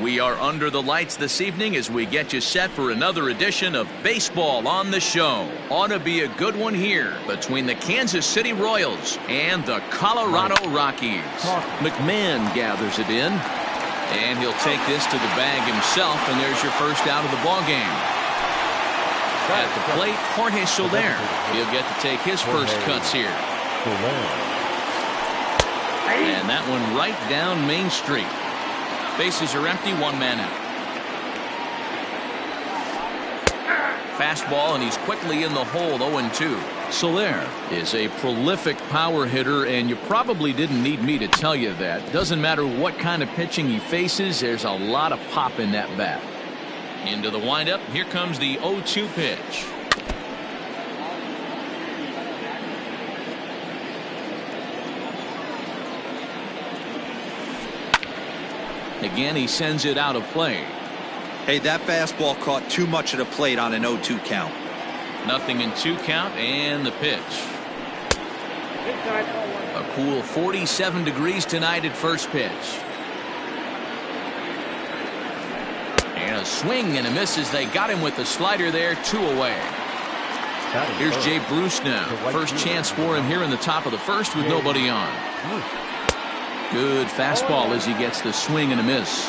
We are under the lights this evening as we get you set for another edition of Baseball on the Show. Ought to be a good one here between the Kansas City Royals and the Colorado Rockies. McMahon gathers it in, and he'll take this to the bag himself, and there's your first out of the ballgame. At the plate, Jorge Soler. He'll get to take his first cuts here. And that one right down Main Street. Bases are empty, one man out. Fastball, and he's quickly in the hole, 0-2. Soler is a prolific power hitter, and you probably didn't need me to tell you that. Doesn't matter what kind of pitching he faces, there's a lot of pop in that bat. Into the windup, here comes the 0-2 pitch. Again, he sends it out of play. Hey, that fastball caught too much of the plate on an 0-2 count. 0-2 count, and the pitch. A cool 47 degrees tonight at first pitch. And a swing and a miss as they got him with the slider there, 2 away. Here's Jay Bruce now. First chance for him here in the top of the first with nobody on. Good fastball as he gets the swing and a miss.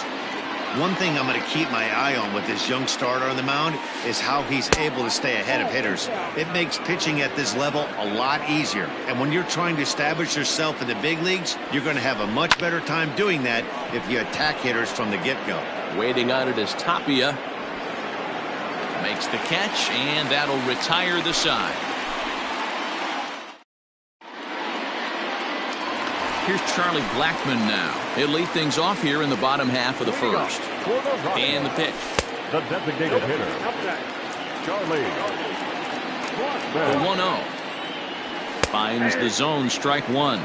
One thing I'm going to keep my eye on with this young starter on the mound is how he's able to stay ahead of hitters. It makes pitching at this level a lot easier. And when you're trying to establish yourself in the big leagues, you're going to have a much better time doing that if you attack hitters from the get-go. Waiting on it is Tapia. Makes the catch, and that'll retire the side. Here's Charlie Blackmon now. He'll lead things off here in the bottom half of the first. And the pitch. The designated hitter, Charlie The 1-0. Finds the zone, strike one.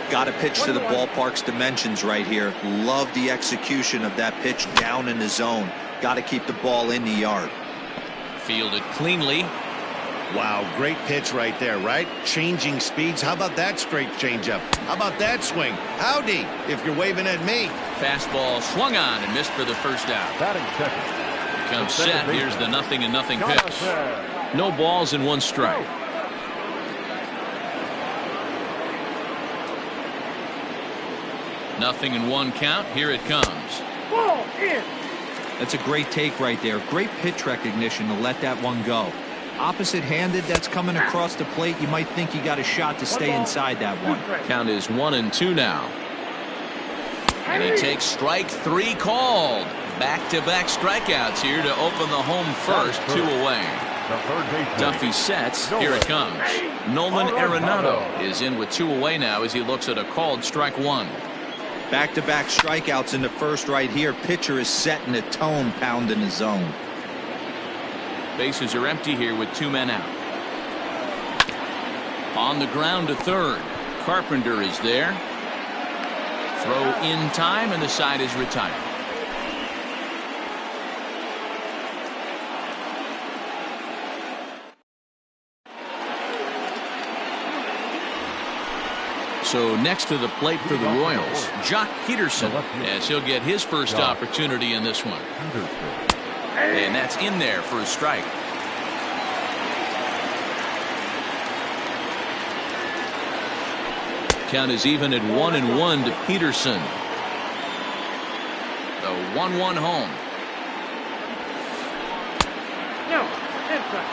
Got to pitch to the ballpark's dimensions right here. Love the execution of that pitch down in the zone. Got to keep the ball in the yard. Fielded cleanly. Wow, great pitch right there, right? Changing speeds. How about that straight changeup? How about that swing? Howdy, if you're waving at me. Fastball swung on and missed for the first out. batting second. Comes set. Here's the 0-0 pitch. No balls and one strike. Nothing in one count. Here it comes. Ball in. That's a great take right there. Great pitch recognition to let that one go. Opposite-handed, that's coming across the plate. You might think you got a shot to stay inside that one. Count is 1-2 now. And he takes strike 3 called. Back-to-back strikeouts here to open the home first, 2 away. Duffy sets. Here it comes. Nolan Arenado is in with 2 away now as he looks at a called strike 1. Back-to-back strikeouts in the first right here. Pitcher is setting the tone, pounding the zone. Bases are empty here with 2 men out. On the ground to third. Carpenter is there. Throw in time, and the side is retired. So next to the plate for the Royals, Jock Peterson, as he'll get his first opportunity in this one. And that's in there for a strike. Count is even at 1-1 to Peterson. The 1-1 home. No, inside.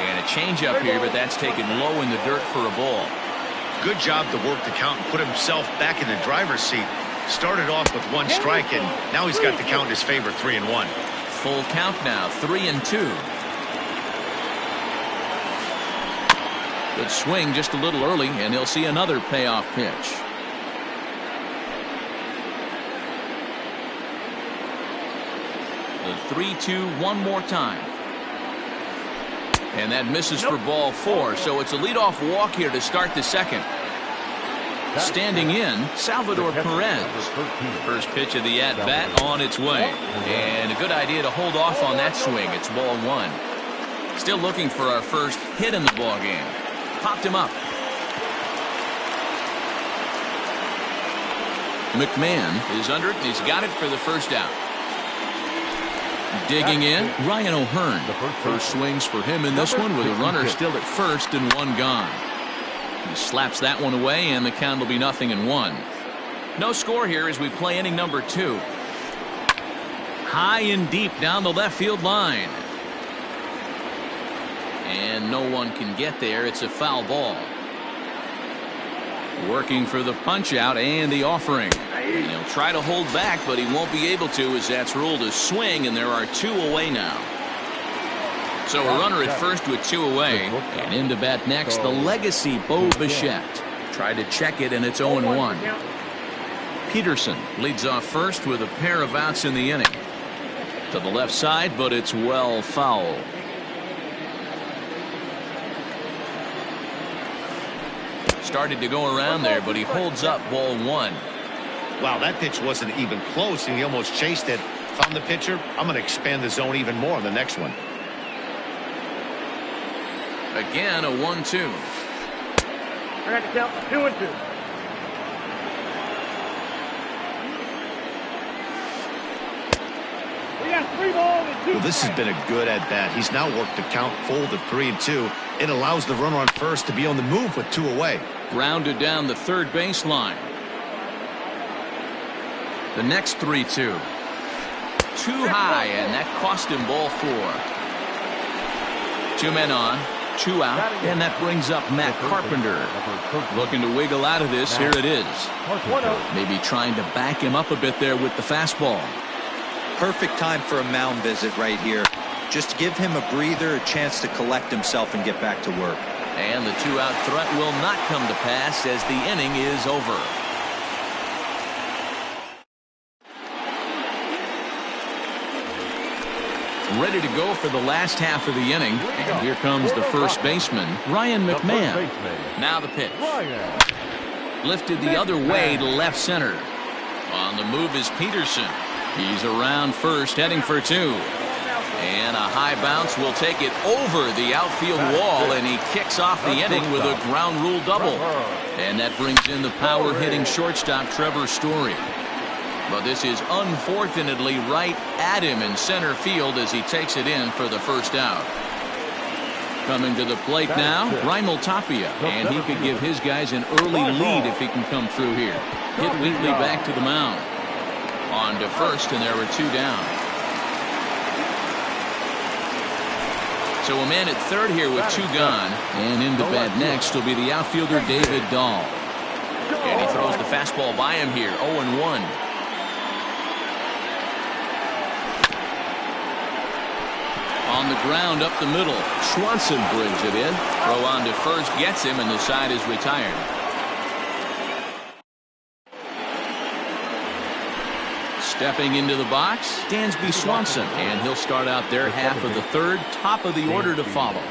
And a changeup here, but that's taken low in the dirt for a ball. Good job to work the count and put himself back in the driver's seat. Started off with 1 strike, and now he's got the count in his favor, 3-1. Full count now, 3-2. Good swing just a little early, and he'll see another payoff pitch. The 3-2 one more time. And that misses for ball 4, so it's a leadoff walk here to start the second. Standing in, Salvador Perez. First pitch of the at-bat on its way. And a good idea to hold off on that swing. It's ball 1. Still looking for our first hit in the ball game. Popped him up. McMahon is under it, and he's got it for the first out. Digging in, Ryan O'Hearn. First swings for him in this one with a runner still at first and one gone. He slaps that one away, and the count will be 0-1. No score here as we play inning number 2. High and deep down the left field line. And no one can get there. It's a foul ball. Working for the punch out and the offering. And he'll try to hold back, but he won't be able to as that's ruled a swing, and there are 2 away now. So a runner at first with 2 away. And in to bat next, the legacy Bo Bichette. Tried to check it, and it's 0-1. Peterson leads off first with a pair of outs in the inning. To the left side, but it's well foul. Started to go around there, but he holds up ball 1. Wow, that pitch wasn't even close, and he almost chased it. If I'm the pitcher, I'm going to expand the zone even more on the next one. Again, a 1-2. I got to count 2-2. We got 3 balls and 2 Well, this has been a good at-bat. He's now worked the count full to 3-2. It allows the runner on first to be on the move with 2 away. Grounded down the third baseline. The next 3-2. Too high, and that cost him ball 4. 2 men on, 2 out, and that brings up Matt Carpenter. Looking to wiggle out of this. Here it is. Maybe trying to back him up a bit there with the fastball. Perfect time for a mound visit right here. Just give him a breather, a chance to collect himself and get back to work. And the 2-out threat will not come to pass as the inning is over. Ready to go for the last half of the inning. And here comes the first baseman, Ryan McMahon. Now the pitch. Lifted the other way to left center. On the move is Peterson. He's around first, heading for 2. And a high bounce will take it over the outfield wall, and he kicks off the inning with a ground rule double. And that brings in the power-hitting shortstop Trevor Story. But this is unfortunately right at him in center field as he takes it in for the first out. Coming to the plate now, Raimel Tapia, and he could give his guys an early lead if he can come through here. Hit Wheatley back to the mound. On to first, and there were 2 down. So a man at third here with 2 gone. And in to bat next will be the outfielder David Dahl. And he throws the fastball by him here, 0-1. On the ground up the middle. Swanson brings it in. Throw on to first, gets him, and the side is retired. Stepping into the box, Dansby Swanson, and he'll start out their half of the third, top of the order to follow.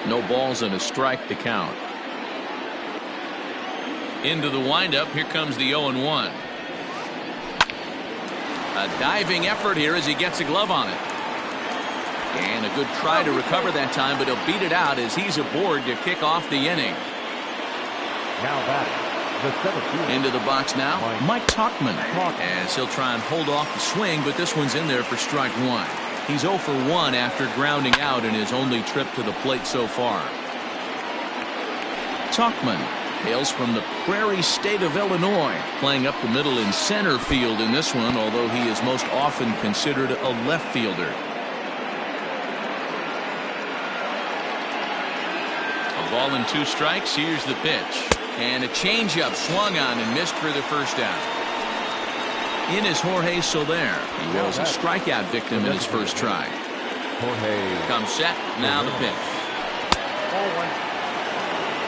No balls and a strike to count. Into the windup, here comes the 0-1. A diving effort here as he gets a glove on it. And a good try to recover that time, but he'll beat it out as he's aboard to kick off the inning. Now batting. Into the box now, Mike Tauchman, as he'll try and hold off the swing, but this one's in there for strike 1. He's 0 for 1 after grounding out in his only trip to the plate so far. Tauchman hails from the Prairie State of Illinois, playing up the middle in center field in this one, although he is most often considered a left fielder. A ball and 2 strikes. Here's the pitch. And a changeup swung on and missed for the first down. In is Jorge Soler. He was a strikeout victim in his first try. Comes set. Now the pitch.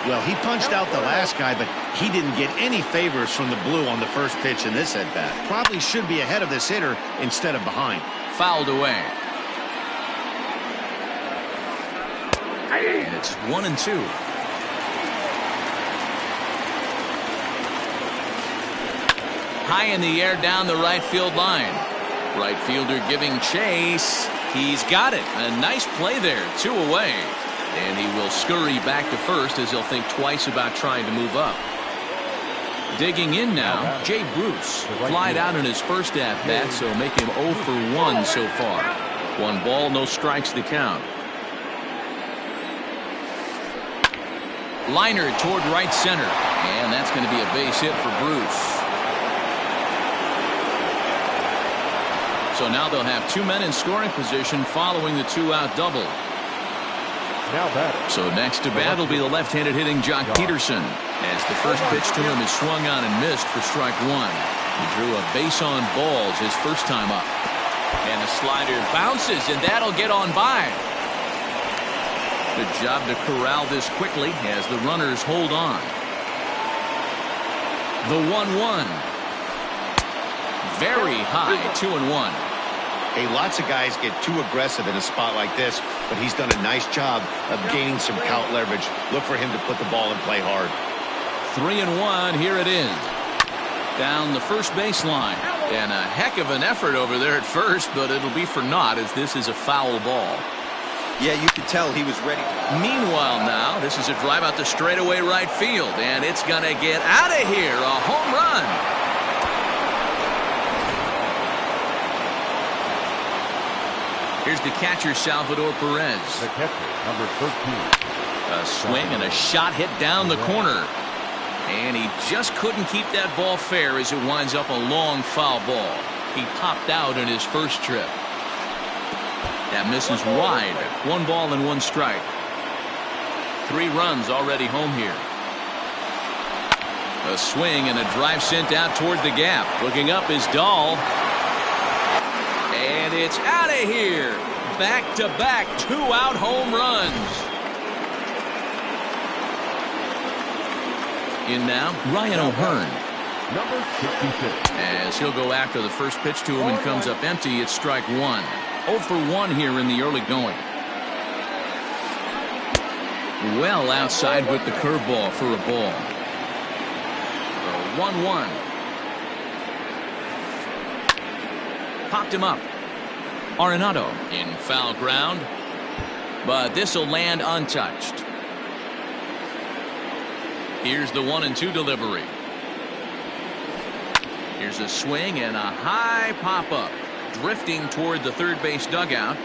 Well, he punched out the last guy, but he didn't get any favors from the blue on the first pitch in this at-bat. Probably should be ahead of this hitter instead of behind. Fouled away. And it's 1-2. High in the air down the right field line. Right fielder giving chase. He's got it. A nice play there. 2 away. And he will scurry back to first as he'll think twice about trying to move up. Digging in now, Jay Bruce. Flied out in his first at-bat, so make him 0 for 1 so far. 1 ball, no strikes the count. Liner toward right center. And that's going to be a base hit for Bruce. So now they'll have 2 men in scoring position following the 2-out double. Now batter. So next to bat will be the left-handed hitting Jock Peterson, as the first pitch to him is swung on and missed for strike 1. He drew a base on balls his first time up. And the slider bounces, and that'll get on by. Good job to corral this quickly as the runners hold on. The 1-1. Very high, 2-1. Hey, lots of guys get too aggressive in a spot like this, but he's done a nice job of gaining some count leverage. Look for him to put the ball in play hard. 3-1, here it is. Down the first baseline. And a heck of an effort over there at first, but it'll be for naught as this is a foul ball. Yeah, you could tell he was ready. Meanwhile now, this is a drive out the straightaway right field, and it's going to get out of here. A home run. Here's the catcher, Salvador Perez. The catcher, number 13. A swing and a shot hit down the corner. And he just couldn't keep that ball fair as it winds up a long foul ball. He popped out in his first trip. That misses wide. 1 ball and 1 strike. 3 runs already home here. A swing and a drive sent out toward the gap. Looking up is Dahl. And it's out of here. Back-to-back 2-out home runs. In now, Ryan O'Hearn. Number 66. As he'll go after the first pitch to him and comes up empty, it's strike 1. 0 for 1 here in the early going. Well outside with the curveball for a ball. 1-1. Popped him up. Arenado in foul ground, but this will land untouched. Here's the 1-2 delivery. Here's a swing and a high pop-up, drifting toward the third base dugout.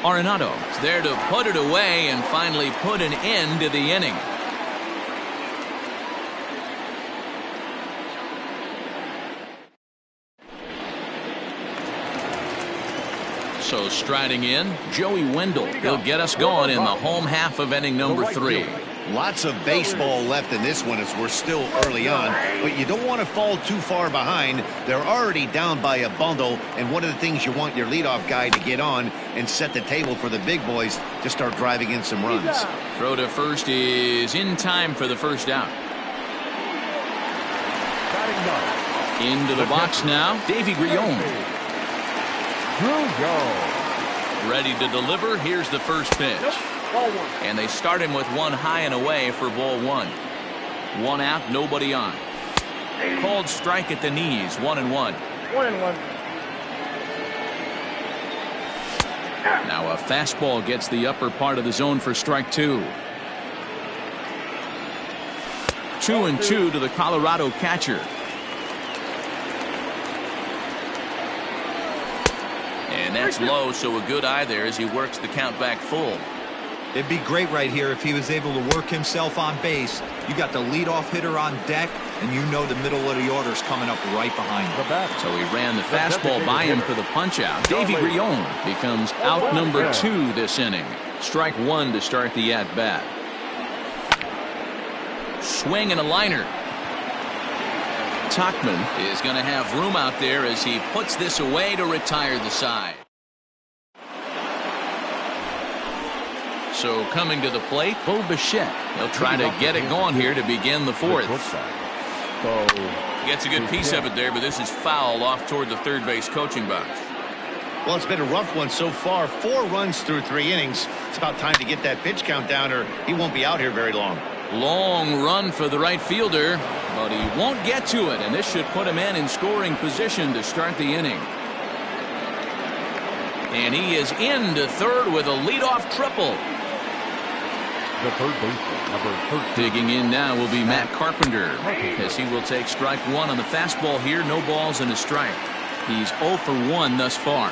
Arenado is there to put it away and finally put an end to the inning. So striding in, Joey Wendell. He'll get us going in the home half of inning number 3. Lots of baseball left in this one as we're still early on, but you don't want to fall too far behind. They're already down by a bundle, and one of the things you want your leadoff guy to get on and set the table for the big boys to start driving in some runs. Throw to first is in time for the first out. Into the box now, Davy Grion. Ready to deliver. Here's the first pitch. And they start him with 1 high and away for ball 1. 1 out, nobody on. Called strike at the knees, 1-1. 1-1. Now a fastball gets the upper part of the zone for strike 2. 2-2 to the Colorado catcher. And that's low, so a good eye there as he works the count back full. It'd be great right here if he was able to work himself on base. You got the leadoff hitter on deck, and you know the middle of the order's coming up right behind him. So he ran the fastball by him for the punch-out. Davy Grion becomes out number 2 this inning. Strike 1 to start the at-bat. Swing and a liner. Tachman is going to have room out there as he puts this away to retire the side. So coming to the plate, Bo Bichette. He'll try to get it going here to begin the 4th. Gets a good piece of it there, but this is foul off toward the third base coaching box. Well, it's been a rough one so far. 4 runs through 3 innings. It's about time to get that pitch count down or he won't be out here very long. Long run for the right fielder, but he won't get to it, and this should put him in scoring position to start the inning. And he is into third with a leadoff triple. The third baseman, number 13. Digging in now will be Matt Carpenter, as he will take strike one on the fastball here. No balls and a strike. He's 0 for 1 thus far.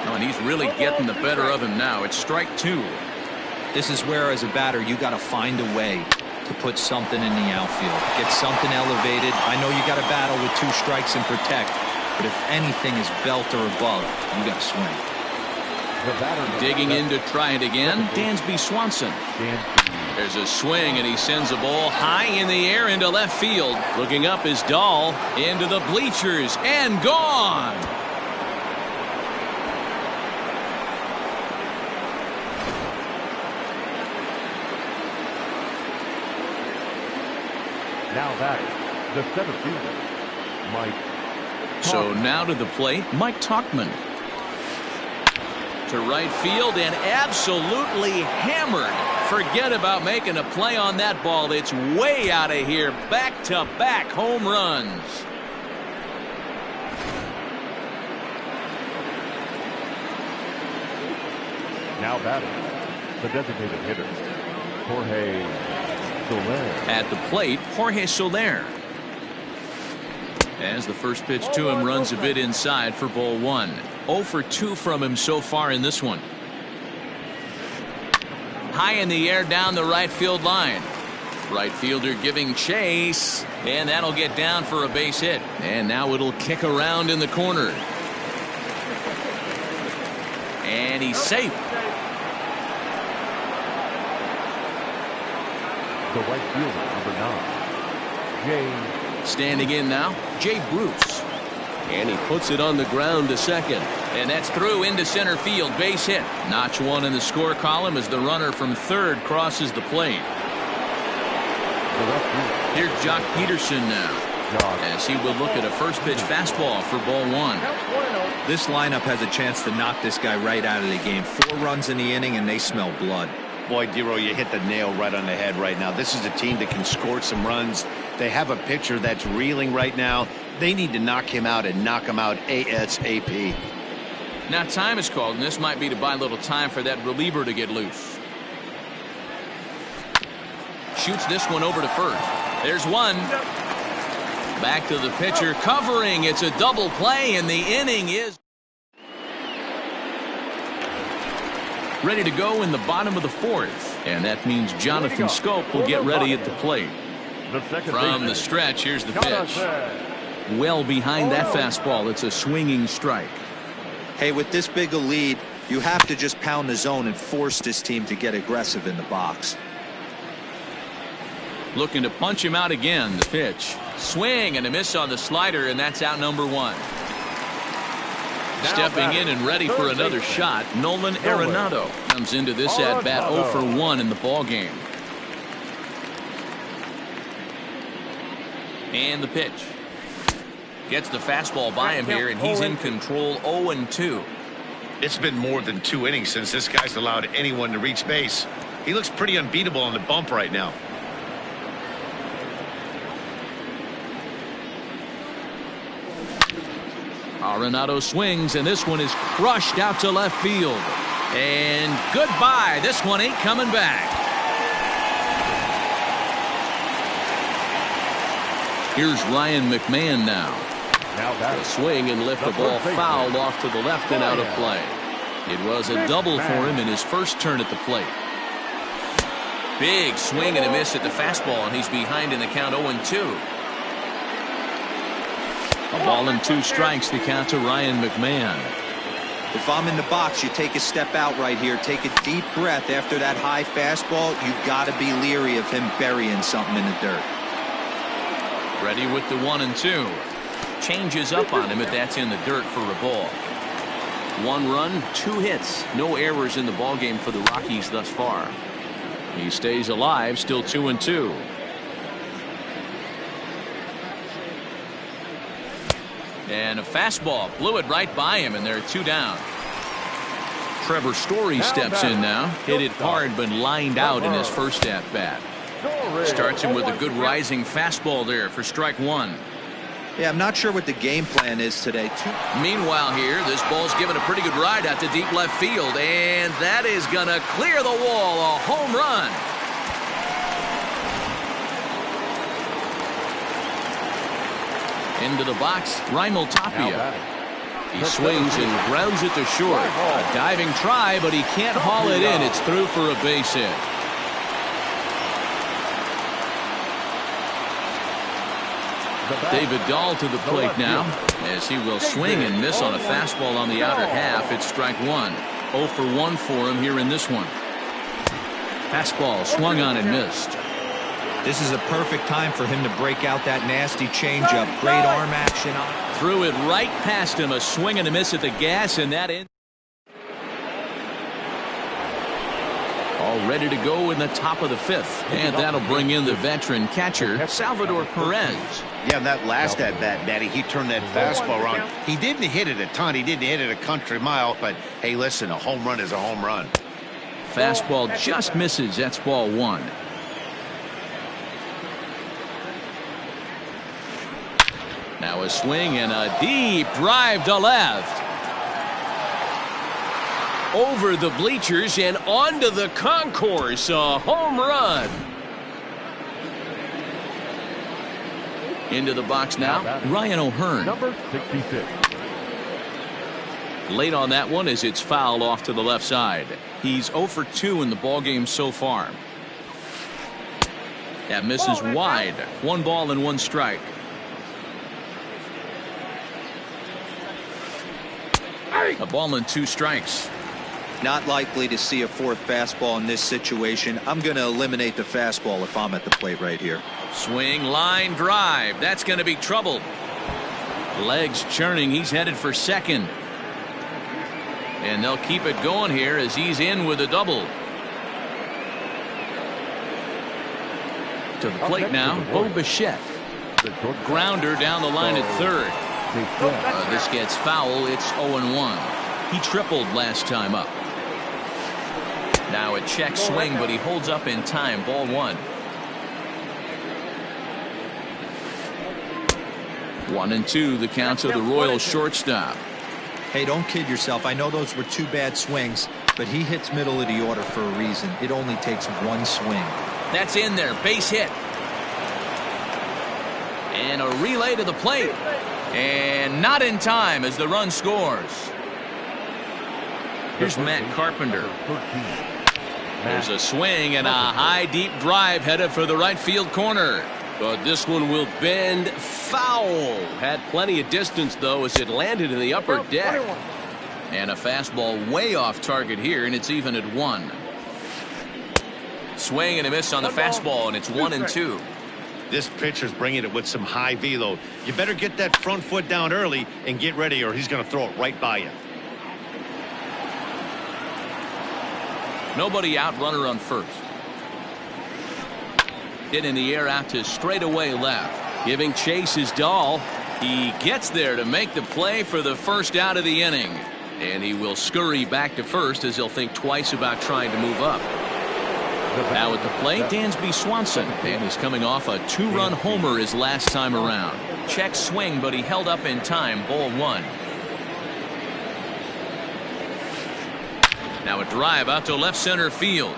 Oh, and he's really getting the better of him now. It's strike 2. This is where, as a batter, you got to find a way to put something in the outfield. Get something elevated. I know you got to battle with 2 strikes and protect, but if anything is belt or above, you got to swing. Digging in to try it again, Dansby Swanson. There's a swing, and he sends a ball high in the air into left field. Looking up is Dahl into the bleachers and gone. Now batting, the center fielder, Mike. So now to the plate, Mike Tauchman. To right field and absolutely hammered. Forget about making a play on that ball. It's way out of here. Back-to-back home runs. Now batting, the designated hitter, Jorge Soler. At the plate, Jorge Soler. As the first pitch to him runs a bit inside for ball 1. 0 for 2 from him so far in this one. High in the air down the right field line. Right fielder giving chase, and that'll get down for a base hit. And now it'll kick around in the corner. And he's safe. The right fielder, number 9, Jay. Standing in now, Jay Bruce. And he puts it on the ground to second. And that's through into center field. Base hit. Notch 1 in the score column as the runner from third crosses the plate. Here's Jock Peterson now, as he will look at a first pitch fastball for ball 1. This lineup has a chance to knock this guy right out of the game. 4 runs in the inning, and they smell blood. Boy, Dero, you hit the nail right on the head right now. This is a team that can score some runs. They have a pitcher that's reeling right now. They need to knock him out and knock him out ASAP. Now time is called, and this might be to buy a little time for that reliever to get loose. Shoots this one over to first. There's one. Back to the pitcher, covering. It's a double play, and the inning is ready to go in the bottom of the 4th. And that means Jonathan Scope will get ready at the plate. From the stretch, here's the pitch. Well behind that fastball. It's a swinging strike. Hey, with this big a lead, you have to just pound the zone and force this team to get aggressive in the box. Looking to punch him out again. The pitch. Swing and a miss on the slider, and that's out number 1. Stepping in and ready for another shot, Nolan Arenado comes into this at-bat 0 for 1 in the ballgame. And the pitch. Gets the fastball by him here, and he's in control. 0-2. It's been more than 2 innings since this guy's allowed anyone to reach base. He looks pretty unbeatable on the bump right now. Arenado swings, and this one is crushed out to left field. And goodbye. This one ain't coming back. Here's Ryan McMahon now. A swing and lift the ball fouled off to the left and out of play. It was a double for him in his first turn at the plate. Big swing and a miss at the fastball, and he's behind in the count 0-2. A ball and 2 strikes to count to Ryan McMahon. If I'm in the box, you take a step out right here. Take a deep breath after that high fastball. You've got to be leery of him burying something in the dirt. Ready with the 1-2. Changes up on him if that's in the dirt for a ball. 1 run, 2 hits. No errors in the ballgame for the Rockies thus far. He stays alive, still 2-2. And a fastball blew it right by him, and there are 2 down. Trevor Story steps in now. Hit it hard, but lined out in his first at bat. Starts him with a good rising fastball there for strike 1. Yeah, I'm not sure what the game plan is today. Meanwhile here, this ball's given a pretty good ride out to deep left field, and that is going to clear the wall, a home run. Into the box, Raimel Tapia. He swings and grounds it to short. A diving try, but he can't haul it in. It's through for a base hit. David Dahl to the plate now, as he will swing and miss on a fastball on the outer half. It's strike one. 0 for 1 for him here in this one. Fastball swung on and missed. This is a perfect time for him to break out that nasty changeup. Great arm action. Threw it right past him. A swing and a miss at the gas, and that in. All ready to go in the top of the 5th. And that'll bring in the veteran catcher, Salvador Perez. Yeah, that last at-bat, Daddy, he turned that fastball around. He didn't hit it a ton. He didn't hit it a country mile. But, hey, listen, a home run is a home run. Fastball just misses. That's ball 1. Now a swing and a deep drive to left. Over the bleachers and onto the concourse. A home run. Into the box now, Ryan O'Hearn. Number 66. Late on that one as it's fouled off to the left side. He's 0 for 2 in the ballgame so far. That misses wide. 1 ball and 1 strike. A ball and 2 strikes. Not likely to see a 4th fastball in this situation. I'm going to eliminate the fastball if I'm at the plate right here. Swing, line, drive. That's going to be trouble. Legs churning. He's headed for second. And they'll keep it going here as he's in with a double. To the plate now, Bo Bichette. Grounder down the line at third. This gets foul. It's 0-1. He tripled last time up. Now a check swing, but he holds up in time. Ball 1. 1-2 the count of the Royals shortstop. Hey, don't kid yourself. I know those were 2 bad swings, but he hits middle of the order for a reason. It only takes 1 swing. That's in there. Base hit. And a relay to the plate. And not in time as the run scores. Here's Matt Carpenter. There's a swing and a high deep drive headed for the right field corner. But this one will bend foul. Had plenty of distance though as it landed in the upper deck. And a fastball way off target here, and it's even at 1. Swing and a miss on the fastball, and it's 1-2. This pitcher's bringing it with some high velo. You better get that front foot down early and get ready, or he's going to throw it right by you. Nobody out, runner on first. Hit in the air out to straightaway left. Giving chase is Dahl. He gets there to make the play for the first out of the inning. And he will scurry back to first as he'll think twice about trying to move up. Now at the plate, Dansby Swanson. And he's coming off a 2-run homer his last time around. Check swing, but he held up in time. Ball 1. Now a drive out to left center field.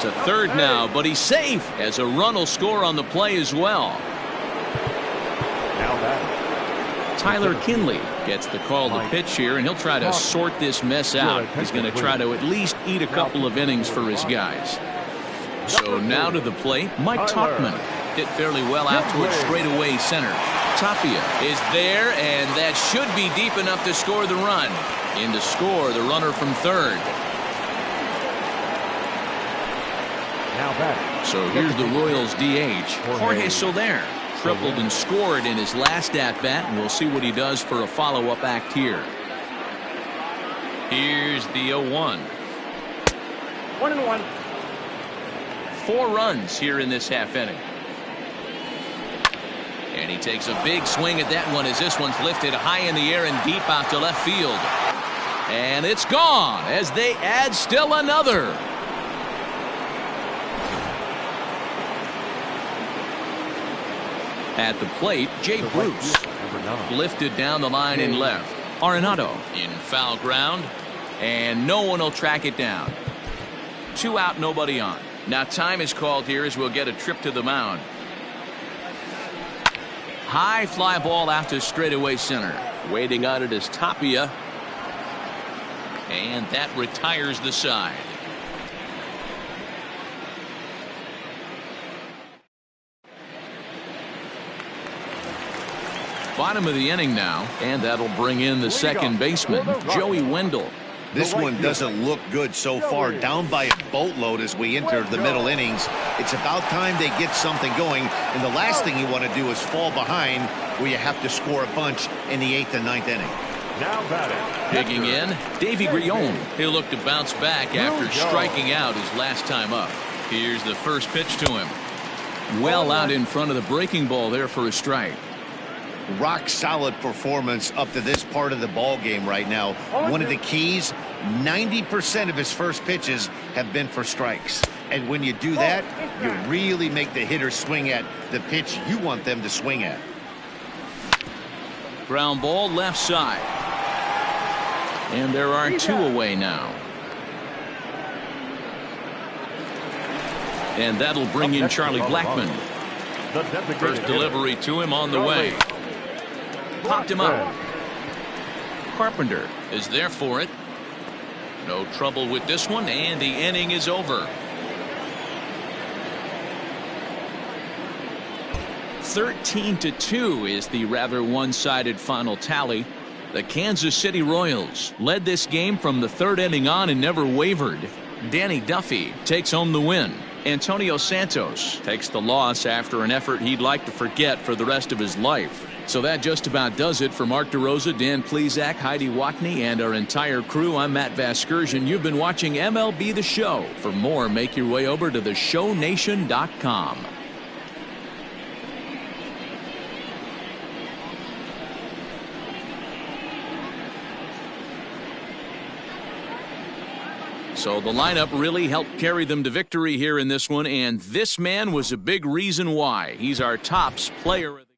To third now, but he's safe as a run will score on the play as well. Tyler Kinley gets the call to pitch here, and he'll try to sort this mess out. He's going to try to at least eat a couple of innings for his guys. So now to the plate, Mike Tauchman. Hit fairly well out towards straightaway center. Tapia is there, and that should be deep enough to score the run. In to score, the runner from third. So here's the Royals DH, Jorge Soler. Tripled and scored in his last at-bat, and we'll see what he does for a follow-up act here. Here's the 0-1. 1-1. 4 runs here in this half inning. And he takes a big swing at that one as this one's lifted high in the air and deep out to left field. And it's gone as they add still another. At the plate, Jay Bruce. Lifted down the line in left. Arenado in foul ground. And no one will track it down. 2 out, nobody on. Now time is called here as we'll get a trip to the mound. High fly ball out to straightaway center. Waiting on it is Tapia. And that retires the side. Bottom of the inning now, and that'll bring in the second baseman, Joey Wendell. This one doesn't look good so far. Down by a boatload as we enter the middle innings. It's about time they get something going, and the last thing you want to do is fall behind where you have to score a bunch in the 8th and 9th inning. Now batting. Digging in, Davy Grillon. He'll look to bounce back after striking out his last time up. Here's the first pitch to him. Well out in front of the breaking ball there for a strike. Rock solid performance up to this part of the ball game right now. One of the keys, 90% of his first pitches have been for strikes. And when you do that, you really make the hitter swing at the pitch you want them to swing at. Ground ball left side. And there are 2 away now. And that'll bring in Charlie Blackmon. First delivery to him on the way. Popped him up. Carpenter is there for it. No trouble with this one, and the inning is over. 13-2 is the rather one-sided final tally. The Kansas City Royals led this game from the 3rd inning on and never wavered. Danny Duffy takes home the win. Antonio Santos takes the loss after an effort he'd like to forget for the rest of his life. So that just about does it for Mark DeRosa, Dan Plesac, Heidi Watney, and our entire crew. I'm Matt Vasgersian. You've been watching MLB The Show. For more, make your way over to theshownation.com. So the lineup really helped carry them to victory here in this one, and this man was a big reason why. He's our tops player of the